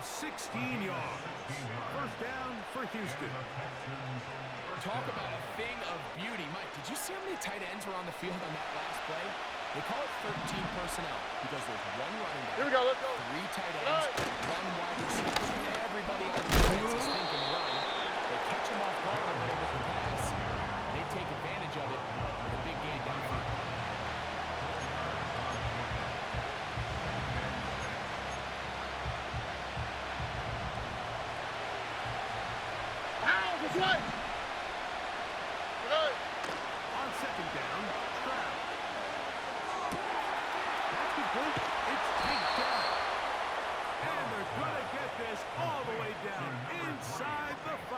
16 yards. First down for Houston. Talk about a thing of beauty. Mike, did you see how many tight ends were on the field on that last play? They call it 13 personnel because there's one running back, here we go, let's go. 3 tight ends, 1 wide receiver. Everybody on the defense is thinking run. They catch him off guard a little with the pass. They take advantage of it with a big gain downfield. That's right. Good. On second down, Stroud. That's complete. It's taken down. And they're going to get this all the way down inside the 5.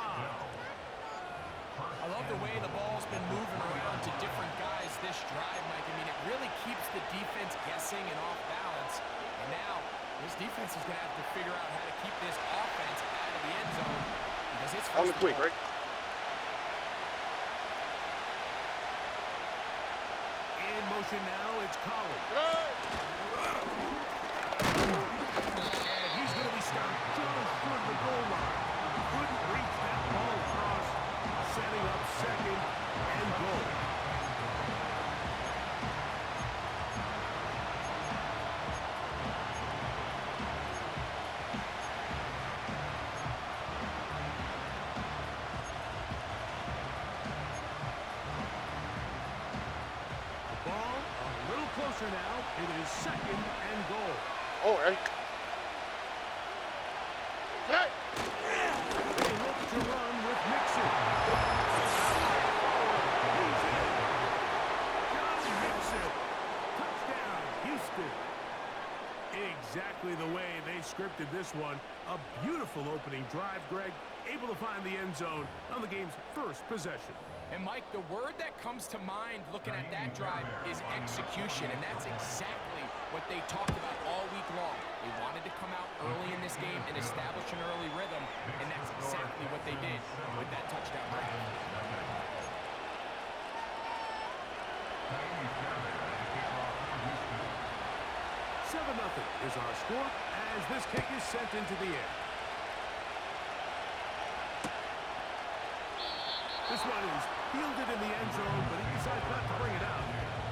I love the way the ball's been moving around to different guys this drive, Mike. I mean, it really keeps the defense guessing and off balance. And now, this defense is going to have to figure out how to keep this offense out of the end zone because it's On the quick, right? In motion now, it's Collins. Good. And he's going to be stopped just short of the goal line. Couldn't reach that ball across, setting up second and goal. Ball a little closer now. It is second and goal. Oh, right. Hey. They look to run with Mixon. He's in. John Mixon. Touchdown, Houston. Exactly the way they scripted this one. A beautiful opening drive, Greg. Able to find the end zone on the game's first possession. And, Mike, the word that comes to mind looking at that drive is execution, and that's exactly what they talked about all week long. They wanted to come out early in this game and establish an early rhythm, and that's exactly what they did with that touchdown drive. 7-0 is our score as this kick is sent into the air. This one is fielded in the end zone, but he decides not to bring it out.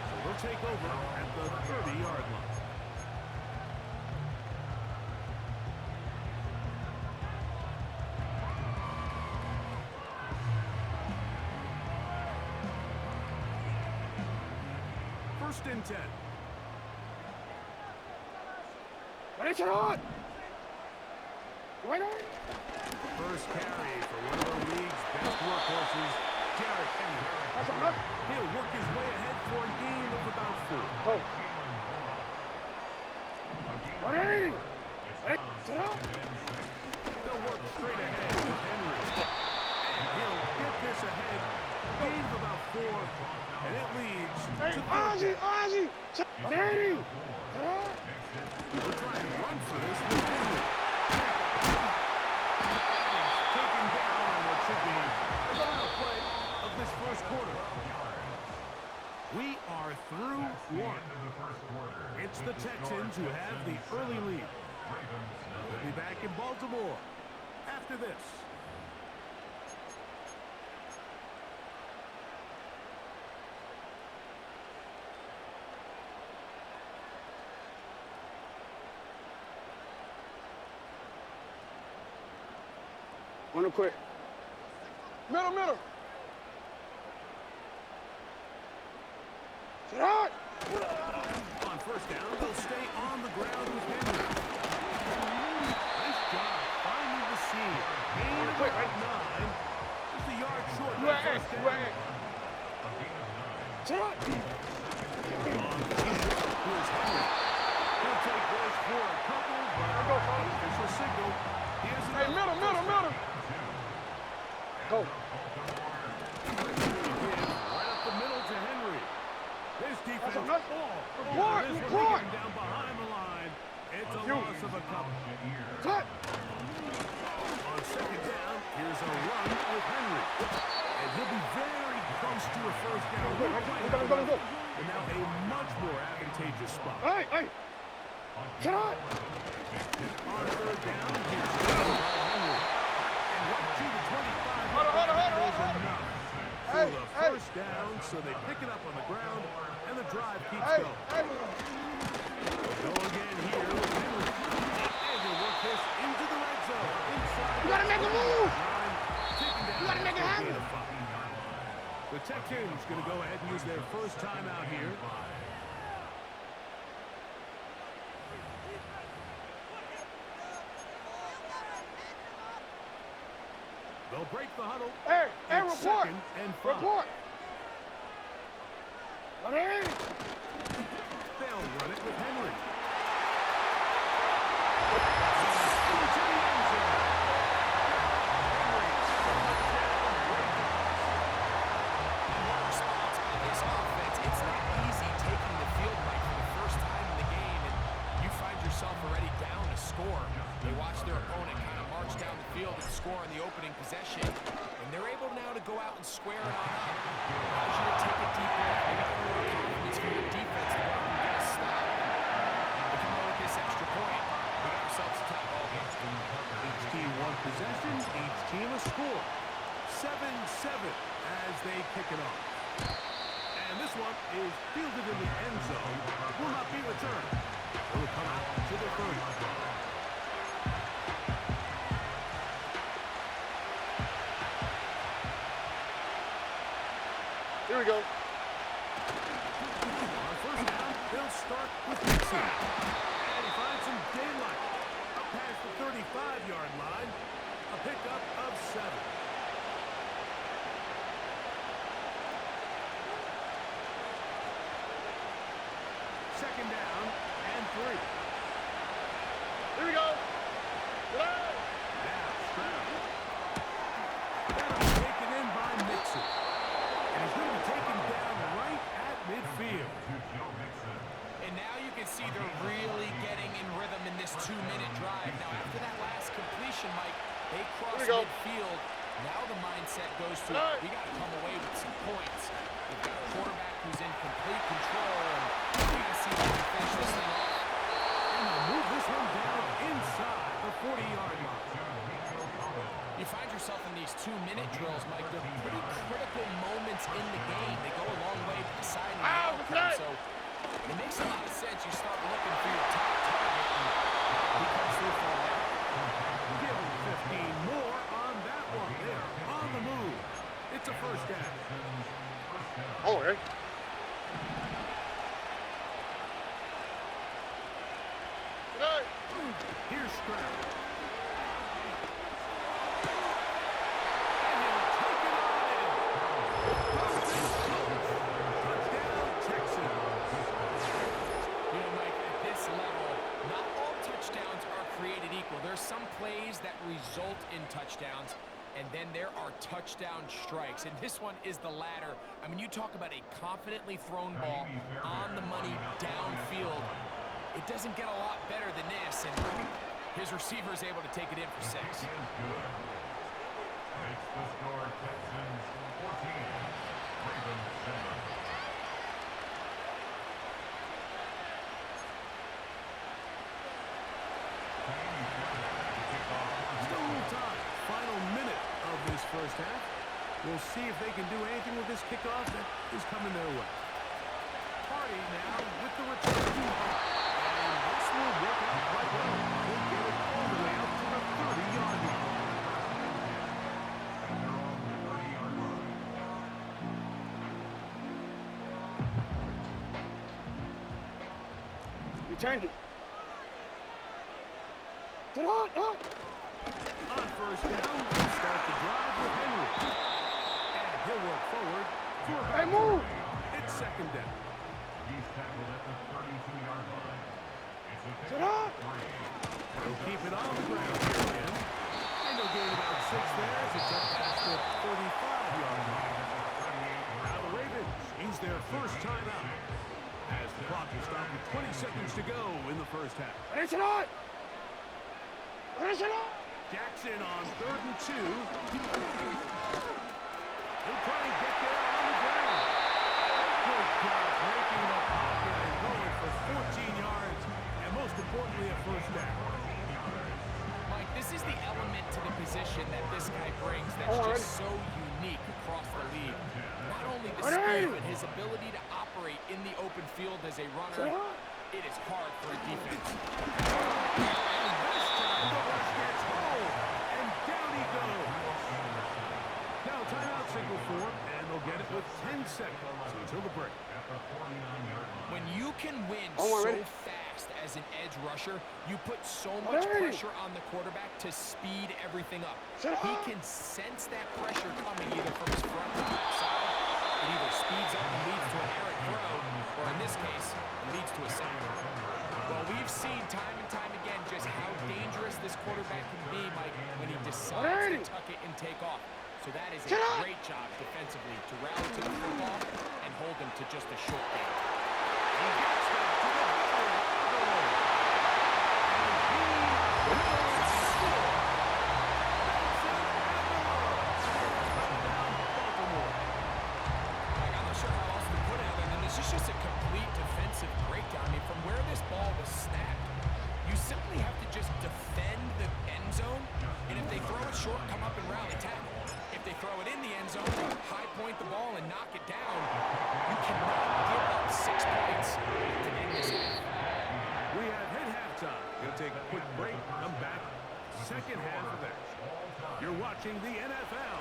So they'll take over at the 30-yard line. First and 10. Ready to run. Right on. First carry for one of our league's best workhorses, Derrick Henry. That's enough. He'll work his way ahead for a gain of about 4. Oh. Ready. Hey, sit up. They'll work straight ahead with Henry. And he'll get this ahead. Gain of about 4. And it leads Hey, to Ozzy. Ready. We'll try and run for this with Henry. Taken down on what should be the final play of this first quarter. We are through 1. It's the Texans who have the early lead. We'll be back in Baltimore after this. One quick. Middle. Sit out. On first down, they'll stay on the ground with Henry. Nice job finding the seam. Gain of Quick, about right? 9. Just a yard short of You the at first you down. Sit out. Here's Henry. He'll take this for a couple, but Go, folks. official signal. He has Hey, middle. Go. Right up the middle to Henry. This defense. That's enough. Report. Down behind the line. It's a loss of a couple. Cut. On second down, here's a run with Henry. And he'll be very close to a first down. Let's go. And now a much more advantageous spot. Hey. Sit out. On third down, here's so they pick it up on the ground, and the drive keeps Hey, going. hey. Go again here with Henry. And they work this into the red zone. Inside You gotta make a move. you gotta make it happen. The Texans going to go ahead and use their first timeout here. They'll break the huddle. Hey, hey, It's report. 2nd and 5. Report. Hey. They'll run it with Henry. Already down to score. They watch their opponent kind of march down the field and score on the opening possession, and they're able now to go out and square it on up. Allows you to take a deep breath, maybe get a little confidence for your defense to go out and get a stop. They come out with this extra point. We got ourselves a tie ball game. Each team one possession, each team a score. 7-7 as they kick it off. And this one is fielded in the end zone. Will not be returned. It will come out to the 30. Here we go. On first down, they'll start with Mixon. And he finds some daylight. Up past the 35-yard line. A pickup of 7. Second down and 3. Here we go. Now Stroud. That'll be taken in by Mixon. And he's going to be taken down right at midfield. And now you can see they're really getting in rhythm in this 2-minute drive. Now, after that last completion, Mike, they cross midfield. Now the mindset goes to, we got to come away with some points. We've got a quarterback who's in complete control, and we got to see if we can finish this thing off. And they'll move this one down inside the 40-yard line. You find yourself in these 2-minute drills, Mike. They're pretty critical moments in the game. They go a long way to deciding the outcome. So it makes a lot of sense. You start looking for your top target, and he comes through for that. Give him 15 more on that one. They're on the move. It's a first down. Oh, hey. Here's Stroud. There's some plays that result in touchdowns, and then there are touchdown strikes, and this one is the latter. I mean, you talk about a confidently thrown ball on the money downfield. It doesn't get a lot better than this, and his receiver is able to take it in for 6. It's the score, Texans 14, Ravens 7. Still a little time. Final minute of this first half. We'll see if they can do anything with this kickoff that is coming their way. Party now with the return. And this will work out quite well. They'll get it all the way up to the 30-yard line. You turned it. Get on, on. On first down, we'll start the drive with Henry. And he'll work forward for a Hey, move. It's second down. He's tackled at the 32-yard line. Get on. They'll keep it on the ground here again. And they'll gain about 6 there as it's up past the 35-yard line. Now the Ravens use their first timeout as the clock is stopped with 20 seconds to go in the first half. Finish it on. Finish it on. Jackson on 3rd and 2. He'll try and get there on the ground. Good job breaking the pocket and going for 14 yards, and most importantly, a first down. Mike, this is the element to the position that this guy brings that's just so unique. unique across the league. Not only the speed, but his ability to operate in the open field as a runner. It is hard for a defense. And this time, the rush gets home. And down he goes. Now, timeout signal for him, and they'll get it with 10 seconds until the break. When you can win so fast as an edge rusher, you put so much pressure on the quarterback to speed everything up. He can sense that pressure coming either from his front or back side. It either speeds up and leads to an errant throw, or in this case, it leads to a sack. Well, we've seen time and time again just how dangerous this quarterback can be, Mike, when he decides to tuck it and take off. So that is a great job defensively to rally to the football and hold him to just a short game. He gets them to the middle of the road. And he will score. Benson touchdown, Baltimore. I'm not sure how else to put it other than this is just a complete defensive breakdown. I mean, from where this ball was snapped, you simply have to just defend the end zone, and if they throw it short, come up and rally tackle. If they throw it in the end zone, high point the ball and knock it down, you cannot give up 6 points to end this half. We have hit halftime. We'll take a quick break, come back. Second half of action. You're watching the NFL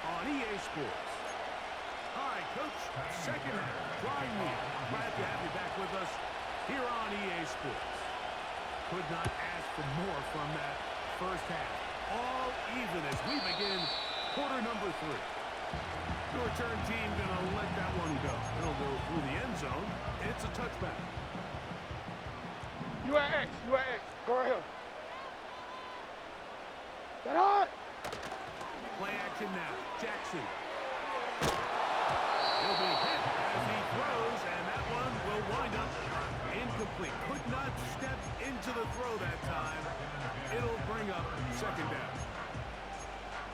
on EA Sports. All right, Coach, second half. Flying me. Glad to have you back with us here on EA Sports. Could not ask for more from that first half. All even as we begin quarter number 3. The return team gonna let that one go. It'll go through the end zone. It's a touchback. You at X. You at X. Go right here. Get on. Play action now. Jackson. He'll be hit as he throws, and that one will wind up incomplete. Could not step into the throw that time. It'll bring up second down.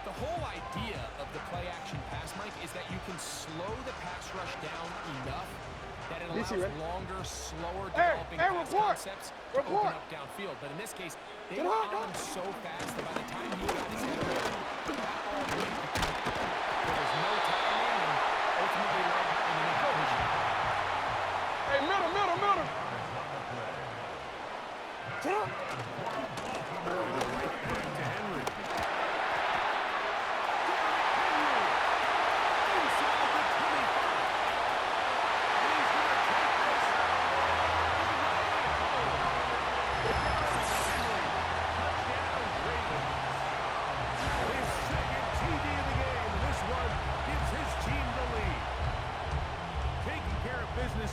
The whole idea of the play-action pass, Mike, is that you can slow the pass rush down enough that it allows longer, slower developing pass concepts to open up downfield. But in this case, they were on so fast that by the time he got his head around, that ball went to the back. There was no timing and ultimately led in an incompletion. Hey, middle. To Henry.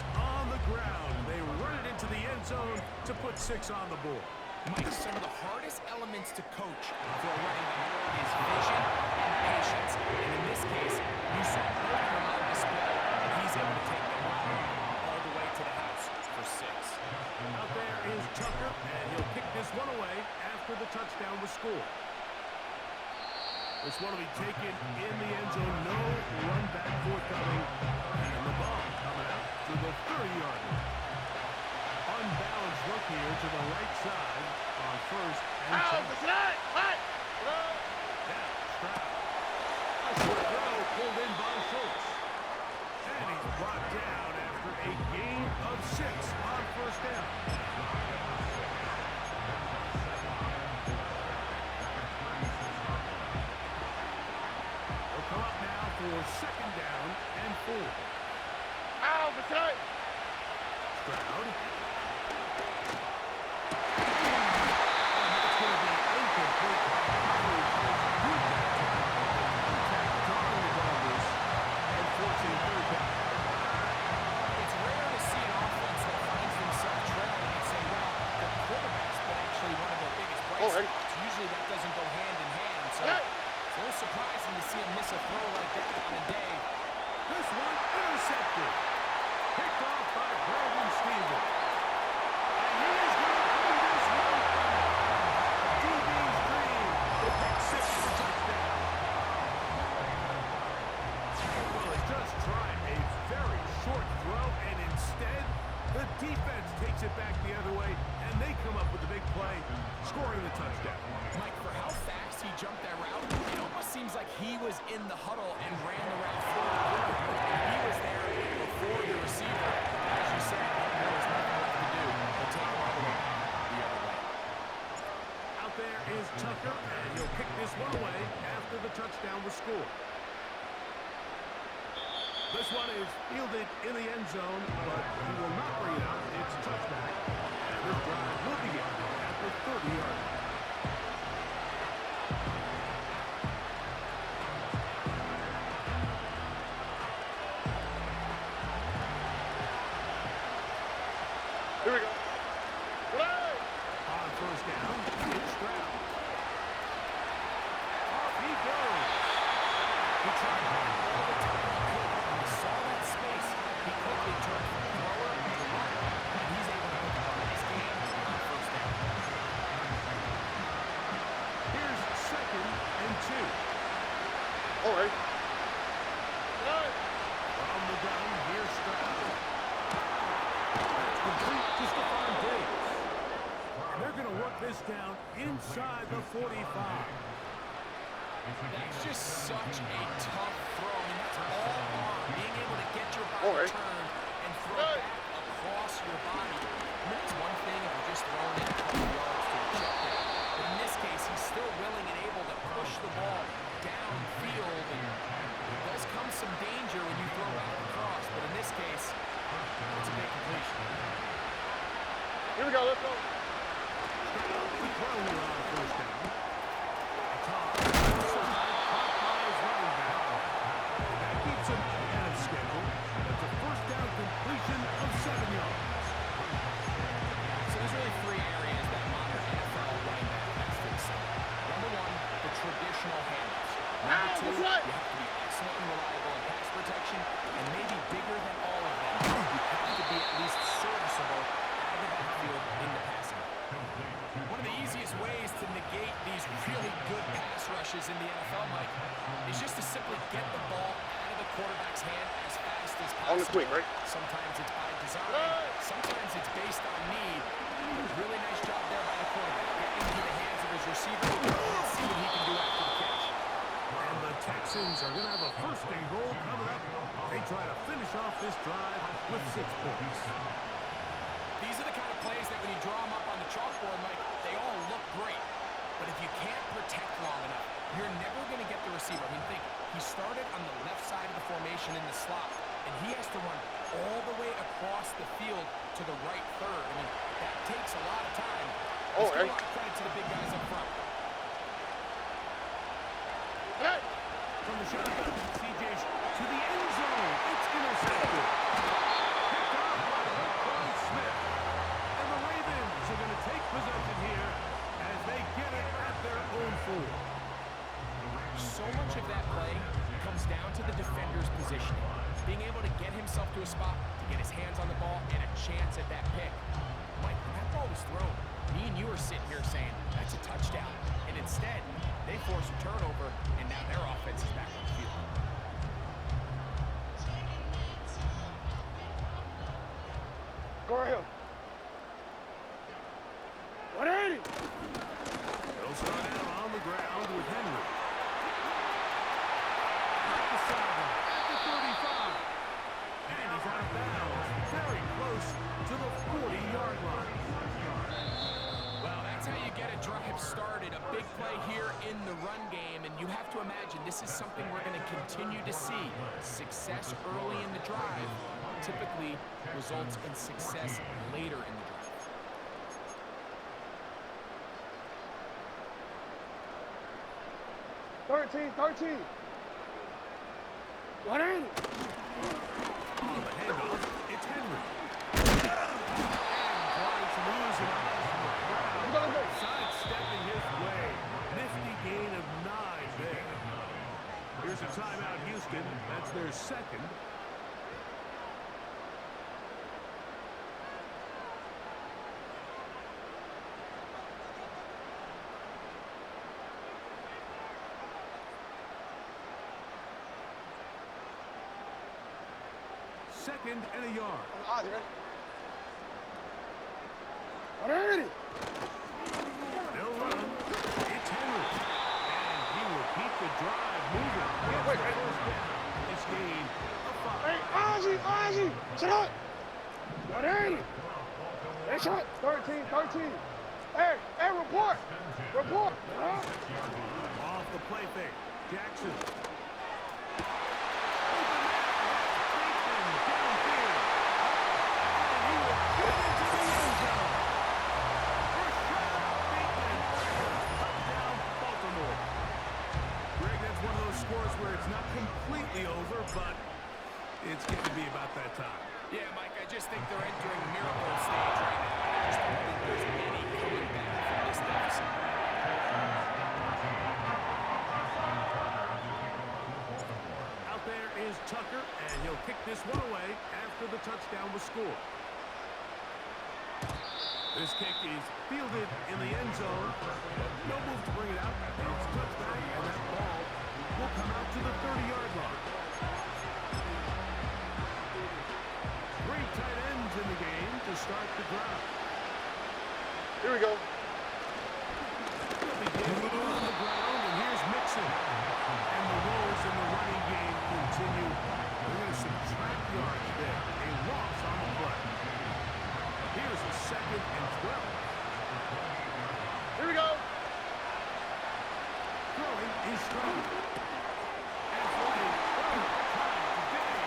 On the ground. They run it into the end zone to put 6 on the board. Mike, some of the hardest elements to coach for a running back is vision and patience. And in this case, you saw both of them on display, and he's able to take them all the way to the house for 6. Out there is Tucker, and he'll pick this one away after the touchdown was scored. This one will be taken in the end zone. No run back forthcoming. And the ball coming out to the 30-yard line. Unbalanced look here to the right side on first and 10. Now Stroud. A short throw pulled in by Schultz. And he's brought down after a gain of 6 on first down. They'll come up now for second down and 4. Stroud. Usually that doesn't go hand in hand, so it's a little surprising to see him miss a throw like that on a day. This one intercepted. Picked off by Brandon Stevens. And he is going to bring this one home. DB's dream. Pick 6 for touchdown. Well, it does try a very short throw, and instead, the defense takes it back the other way, and they come up with the big play, scoring the touchdown. Mike, for how fast he jumped that route, it almost seems like he was was in the huddle and ran the route for the quarterback. He was there before the receiver. As you said, there was nothing left to do but take him all the way the other way. Out there is Tucker, and he'll kick this one away after the touchdown was scored. This one is fielded in the end zone, but he will not bring it out. It's touchback, and this drive will begin at the 30-yard line. Here we go. Play! On first down, it's Stroud. Off he goes. He tried running all the time he could. When he saw that space, he quickly turned from thrower to runner, and he's able to put the ball in his game on first down. Here's 2nd and 2. All right. Play! From the gun, here's Stroud. That's complete to Stephon Diggs. And they're going to work this down inside the 45. That's just such a tough throw. I mean, that's all arm. Being able to get your body Alright. turned and throw back across your body. I mean, it's one thing if you're just throwing it a couple yards to a check down. But in this case, he's still willing and able to push the ball downfield. And there does come some danger when you throw back across. But in this case, it's a big completion. Here we go. Let's go. Stroud to throw here on first down. Todd inside, caught by his running back. That keeps him ahead of schedule. That's a first down completion of 7 yards. So there's really 3 areas that modern NFL running back has to excel. Number 1, the traditional handoffs. Number 2, you have to be excellent and reliable in pass protection, and maybe bigger than all of them, you have to be at least serviceable out of the backfield in the passing. One of the easiest ways to negate these really good pass rushes in the NFL, Mike, is just to simply get the ball out of the quarterback's hand as fast as possible. On the swing, right? Sometimes it's by design, sometimes it's based on need. Really nice job there by the quarterback. Get into the hands of his receiver. Let's see what he can do after the catch. And the Texans are going to have a first and goal coming up. They try to finish off this drive with 6 points. These are the kind of plays that when you draw them up on the chalkboard, Mike, they all look great. But if you can't protect long enough, you're never going to get the receiver. I mean, think, he started on the left side of the formation in the slot, and he has to run all the way across the field to the right third. I mean, that takes a lot of time. Let's give a lot of credit to the big guys up front. Play! From the shotgun, C.J. to the end zone. It's intercepted. Picked off by Roquan Smith. And the Ravens are going to take possession here as they get it at their own 4. So much of that play comes down to the defender's positioning. Being able to get himself to a spot, to get his hands on the ball, and a chance at that pick. Mike, when that ball was thrown, me and you were sitting here saying, that's a touchdown. And instead, they force a turnover, and now their offense is back on the field. Go right here. 180. They'll start out on the ground with Henry. At the sideline, at the 35. And he's out of bounds, very close to the 40-yard line. Well, that's how you get a drive started. A big play here in the run game, and you have to imagine this is something we're going to continue to see. Success early in the drive typically results in success later in the drive. Thirteen. 180. On the handoff, it's Henry. And trying to lose it from the crowd. Sidestepping his way. Nifty gain of 9 there. Here's a timeout, Houston. That's their second. Second and a yard. You ready? 180. They'll run. It's Henry. And he will keep the drive moving. Ozzy. Sit up. Got in. Hey, shot. 13. Hey, report. Report. Off the play fake. Jackson. Scores where it's not completely over, but it's getting to be about that time. Yeah, Mike, I just think they're entering miracle stage right now. I just don't think there's any coming back from this deficit. Out there is Tucker, and he'll kick this one away after the touchdown was scored. This kick is fielded in the end zone. No move to bring it out. It's touched back, and that ball will come out to the 30-yard line. Three tight ends in the game to start the drive. Here we go. They'll begin on the ground, and here's Mixon. And the woes in the running game continue. They're going to subtract yards there. A loss on the play. Here's a 2nd and 12. Here we go. Throwing is strong.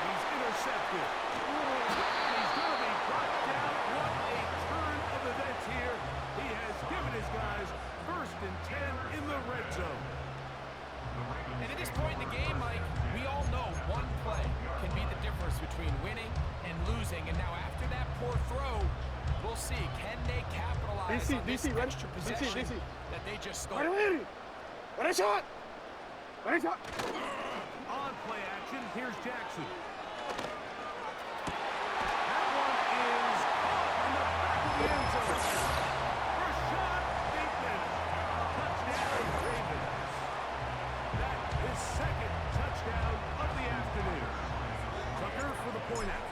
He's intercepted. He's going to be brought down. What a turn of events here. He has given his guys 1st and 10 in the red zone. And at this point in the game, Mike, we all know one play can be the difference between winning and losing. And now after that poor throw, we'll see, can they capitalize on this extra possession that they just stole? Ready, shot. On play action, here's Jackson. That one is in the back of the end zone. Rashad Bateman. Touchdown, Ravens. That is 2nd touchdown of the afternoon. Tucker for the point out.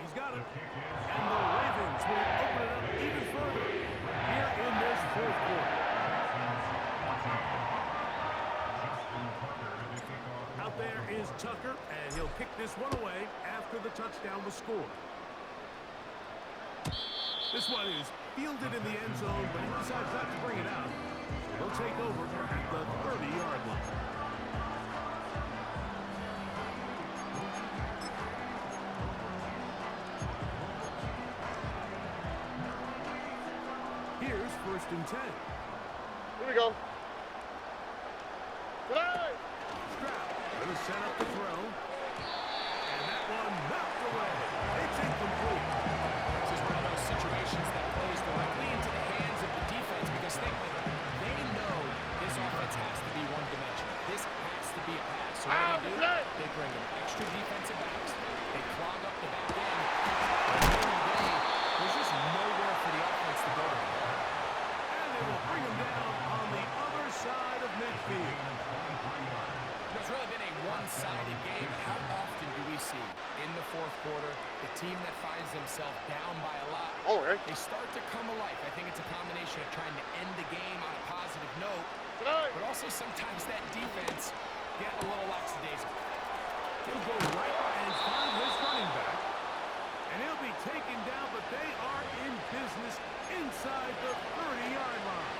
He's got it. And the Ravens will open it up even further here in this 4th quarter. Out there is Tucker, and he'll kick this one away after the touchdown was scored. This one is fielded in the end zone, but he decides not to bring it out. He'll take over at the 30-yard line. Here's 1st and 10. Here we go. Going to set up the throw. And that one knocked away. It's incomplete. This is one of those situations that plays directly into the hands of the defense because think of it, they know this offense has to be one-dimensional. This has to be a pass. So what do? They bring in extra defensive backs. They clog up the back end. There's just nowhere for the offense to go. And they will bring him down on the other side of midfield. It's really been a one-sided game. How often do we see in the 4th quarter the team that finds themselves down by a lot, they start to come alive? I think it's a combination of trying to end the game on a positive note, but also sometimes that defense get a little lackadaisical. He'll go right and find his running back, and he'll be taken down, but they are in business inside the 30-yard line.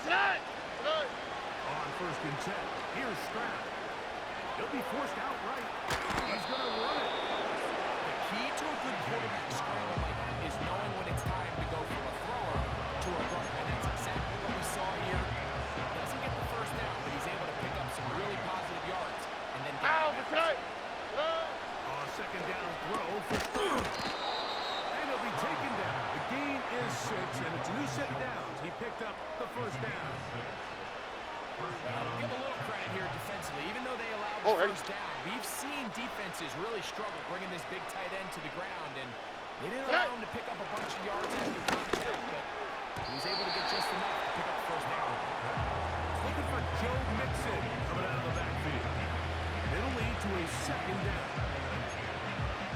On 1st and 10, here's Stroud. He'll be forced outright. He's going to run it. The key to a good quarterback scramble is knowing when it's time to go from a thrower to a runner. And that's exactly what we saw here. Doesn't get the 1st down, but he's able to pick up some really positive yards. And then On 2nd down throw for Stroud. And he'll be taken down. The gain is 6, and it's a new set of downs. He picked up the 1st down. Give a little credit here defensively. Even though they allowed the 1st down, we've seen defenses really struggle bringing this big tight end to the ground, and they didn't allow him to pick up a bunch of yards after contact, but he was able to get just enough to pick up the 1st down. Looking for Joe Mixon coming out of the backfield. It'll lead to a 2nd down.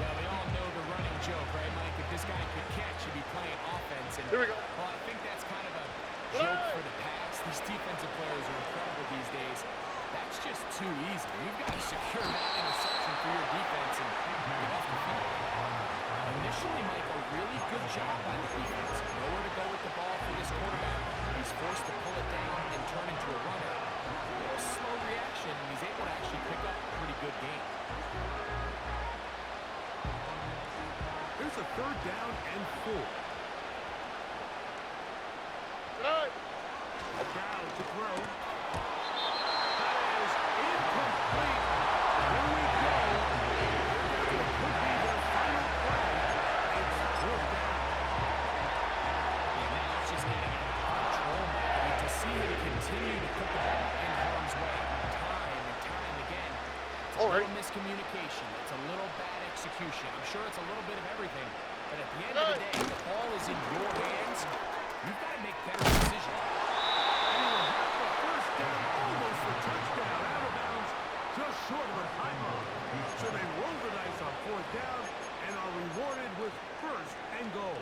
Well, we all know the running joke, right, Mike? If this guy could catch, he'd be playing offense. And, Here we go. Well, I think that's kind of a joke for the pass. These defensive players are incredible these days. That's just too easy. You've got to secure that interception for your defense and get off the field. Initially, Mike, a really good job by the defense. Nowhere to go with the ball for this quarterback. He's forced to pull it down and turn into a runner. A little slow reaction, and he's able to actually pick up a pretty good game. Here's a 3rd down and 4. Tonight. Brown to throw. That is incomplete. Here we go. It could be their final play. It's 4th down. And now it's just getting out of control, Mike. I mean, to see him continue to put the ball in harm's way time and time again, it's a little miscommunication. It's a little bad execution. I'm sure it's a little bit of everything. But at the end of the day, the ball is in your hands. You've got to make better decisions. Almost a touchdown, out of bounds, just short of a timeout. So they roll the dice on 4th down and are rewarded with 1st and goal.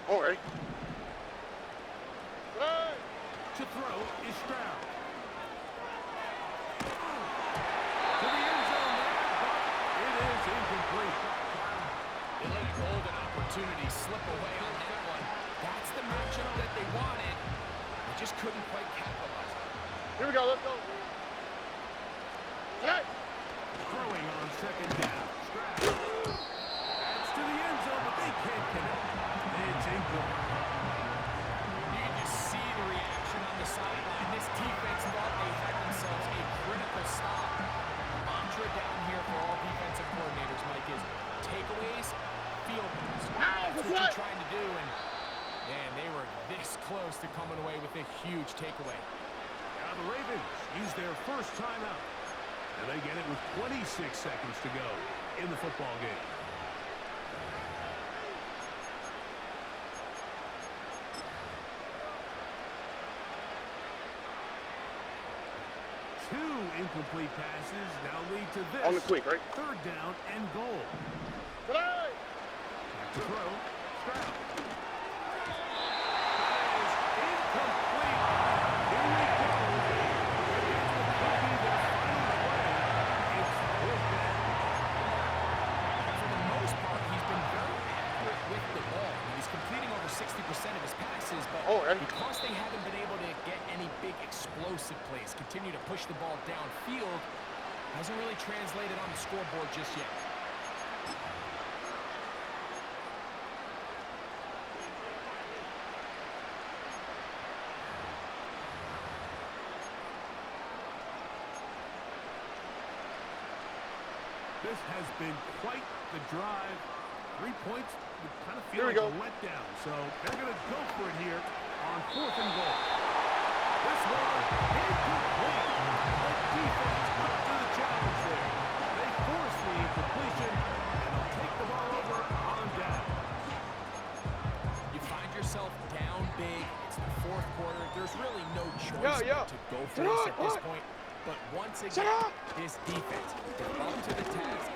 All right. To throw is Stroud. To the end zone there, but it is incomplete. They let a golden opportunity slip away on that one. That's the matchup that they wanted. They just couldn't quite capitalize on it. Here we go. Let's go. Tonight. Throwing on 2nd down. Stroud. That's to the end zone, but they can't connect. It's incomplete. You can just see the reaction on the sideline. This defense thought they had themselves a critical stop. Mantra down here for all defensive coordinators, Mike, is takeaways, field goals. That's what you're trying to do, and man, they were this close to coming away with a huge takeaway. Now the Ravens use their first timeout, and they get it with 26 seconds to go in the football game. Two incomplete passes now lead to this. On the quick, right? 3rd down and goal. Tonight. Back to throw. Stroud. That is incomplete. Here we go. It could be their final play. It's 4th down. For the most part, he's been very accurate with the ball. He's completing over 60% of his passes, but because they haven't been able to get any big explosive plays, continue to push the ball downfield, hasn't really translated on the scoreboard just yet. This has been quite the drive. 3 points would kind of feel like a letdown. So they're going to go for it here on 4th and goal. This one incomplete. The defense up to the challenge there. They force the incompletion, and they'll take the ball over on down. You find yourself down big. It's the 4th quarter. There's really no choice but to go for this at this point. But once again, this defense, they're up to the task.